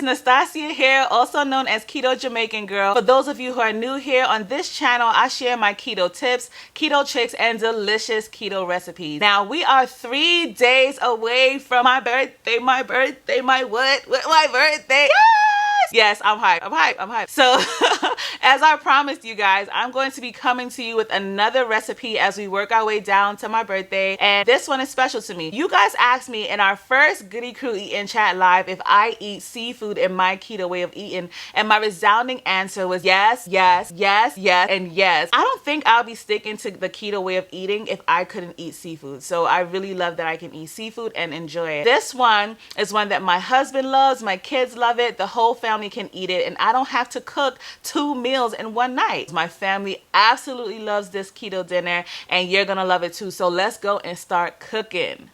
Nastassja here, also known as Keto Jamaican Girl. For those of you who are new here on this channel, I share my keto tips, keto tricks, and delicious keto recipes. Now, we are 3 days away from my birthday, my birthday. Yes, I'm hyped. So, as I promised you guys, I'm going to be coming to you with another recipe as we work our way down to my birthday. And this one is special to me. You guys asked me in our first Goody Crew Eat In Chat Live if I eat seafood in my keto way of eating. And my resounding answer was yes, yes, yes, yes, and yes. I don't think I'll be sticking to the keto way of eating if I couldn't eat seafood. So I really love that I can eat seafood and enjoy it. This one is one that my husband loves, my kids love it, the whole family can eat it, and I don't have to cook 2 meals in one night. My family absolutely loves this keto dinner, and you're gonna love it too. So let's go and start cooking.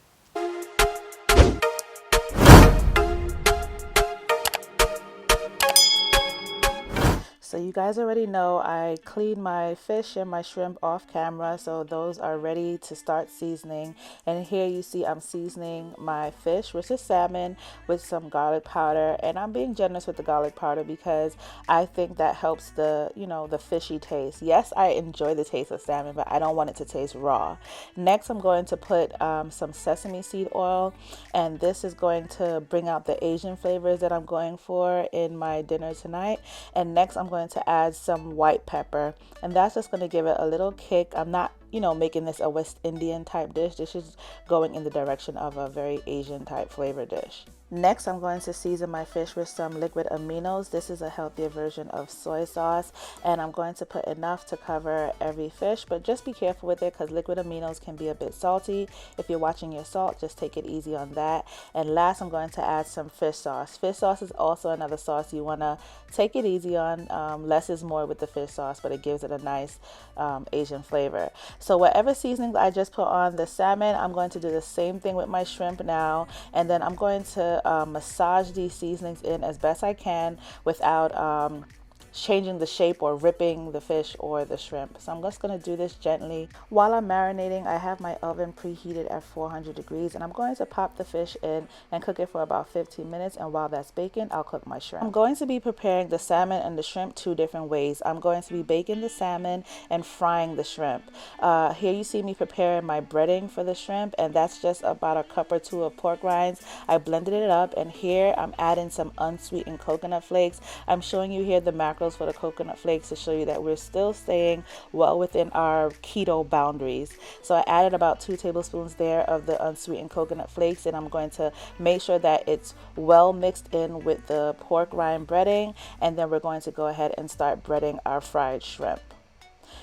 So you guys already know I cleaned my fish and my shrimp off camera, so those are ready to start seasoning. And here you see I'm seasoning my fish, which is salmon, with some garlic powder. And I'm being generous with the garlic powder because I think that helps the, the fishy taste. Yes, I enjoy the taste of salmon, but I don't want it to taste raw. Next, I'm going to put some sesame seed oil, and this is going to bring out the Asian flavors that I'm going for in my dinner tonight. And next, I'm going to add some white pepper, and that's just going to give it a little kick. I'm not making this a West Indian type dish. This is going in the direction of a very Asian type flavor dish. Next, I'm going to season my fish with some liquid aminos. This is a healthier version of soy sauce, and I'm going to put enough to cover every fish, but just be careful with it because liquid aminos can be a bit salty. If you're watching your salt, just take it easy on that. And last, I'm going to add some fish sauce. Fish sauce is also another sauce you want to take it easy on. Less is more with the fish sauce, but it gives it a nice Asian flavor. So whatever seasonings I just put on the salmon, I'm going to do the same thing with my shrimp now, and then I'm going to massage these seasonings in as best I can without changing the shape or ripping the fish or the shrimp. So I'm just going to do this gently. While I'm marinating, I have my oven preheated at 400 degrees, and I'm going to pop the fish in and cook it for about 15 minutes. And while that's baking, I'll cook my shrimp. I'm going to be preparing the salmon and the shrimp 2 different ways. I'm going to be baking the salmon and frying the shrimp. Here you see me preparing my breading for the shrimp, and that's just about a cup or 2 of pork rinds. I blended it up, and here I'm adding some unsweetened coconut flakes. I'm showing you here the macros for the coconut flakes to show you that we're still staying well within our keto boundaries. So I added about 2 tablespoons there of the unsweetened coconut flakes, and I'm going to make sure that it's well mixed in with the pork rind breading, and then we're going to go ahead and start breading our fried shrimp.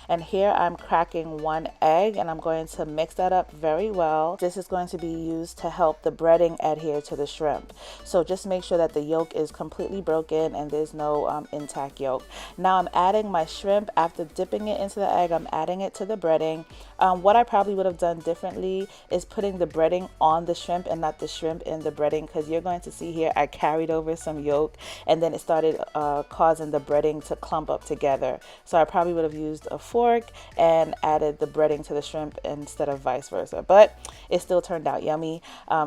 And here I'm cracking 1 egg, and I'm going to mix that up very well. This is going to be used to help the breading adhere to the shrimp. So just make sure that the yolk is completely broken and there's no intact yolk. Now I'm adding my shrimp. After dipping it into the egg, I'm adding it to the breading. What I probably would have done differently is putting the breading on the shrimp and not the shrimp in the breading, because you're going to see here I carried over some yolk, and then it started causing the breading to clump up together. So I probably would have used a fork and added the breading to the shrimp instead of vice versa, but it still turned out yummy.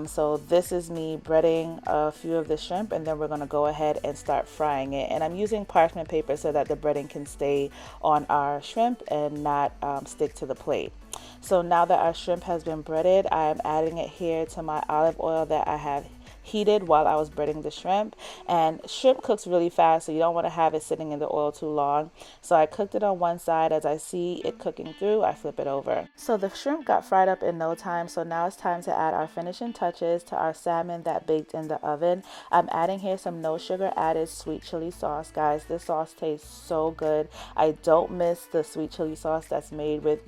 So this is me breading a few of the shrimp, and then we're going to go ahead and start frying it. And I'm using parchment paper so that the breading can stay on our shrimp and not stick to the plate. So now that our shrimp has been breaded, I am adding it here to my olive oil that I have heated while I was breading the shrimp. And shrimp cooks really fast, so you don't want to have it sitting in the oil too long. So I cooked it on one side. As I see it cooking through, I flip it over. So the shrimp got fried up in no time, so now it's time to add our finishing touches to our salmon that baked in the oven. I'm adding here some no sugar added sweet chili sauce. Guys, this sauce tastes so good. I don't miss the sweet chili sauce that's made with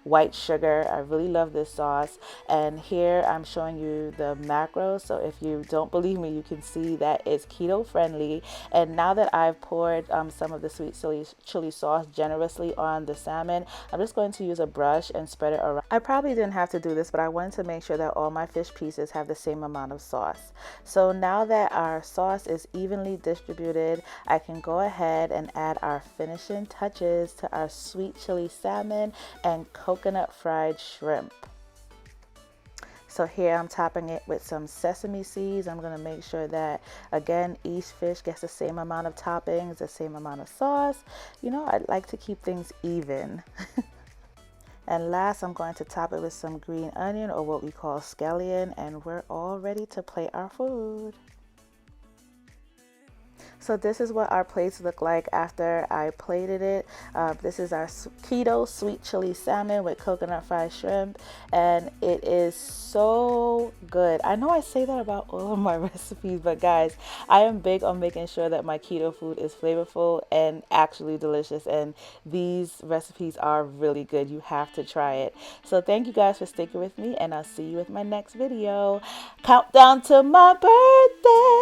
white sugar. I really love this sauce. And here I'm showing you the macros, so if you don't believe me, you can see that it's keto friendly. And now that I've poured some of the sweet chili sauce generously on the salmon, I'm just going to use a brush and spread it around. I probably didn't have to do this, but I wanted to make sure that all my fish pieces have the same amount of sauce. So now that our sauce is evenly distributed, I can go ahead and add our finishing touches to our sweet chili salmon and coconut fried shrimp. So here I'm topping it with some sesame seeds. I'm gonna make sure that, again, each fish gets the same amount of toppings, the same amount of sauce. You know, I like to keep things even. And last, I'm going to top it with some green onion, or what we call scallion, and we're all ready to plate our food. So this is what our plates look like after I plated it. This is our Keto Sweet Chili Salmon with coconut fried shrimp, and it is so good. I know I say that about all of my recipes, but guys, I am big on making sure that my keto food is flavorful and actually delicious, and these recipes are really good. You have to try it. So thank you guys for sticking with me, and I'll see you with my next video. Countdown to my birthday!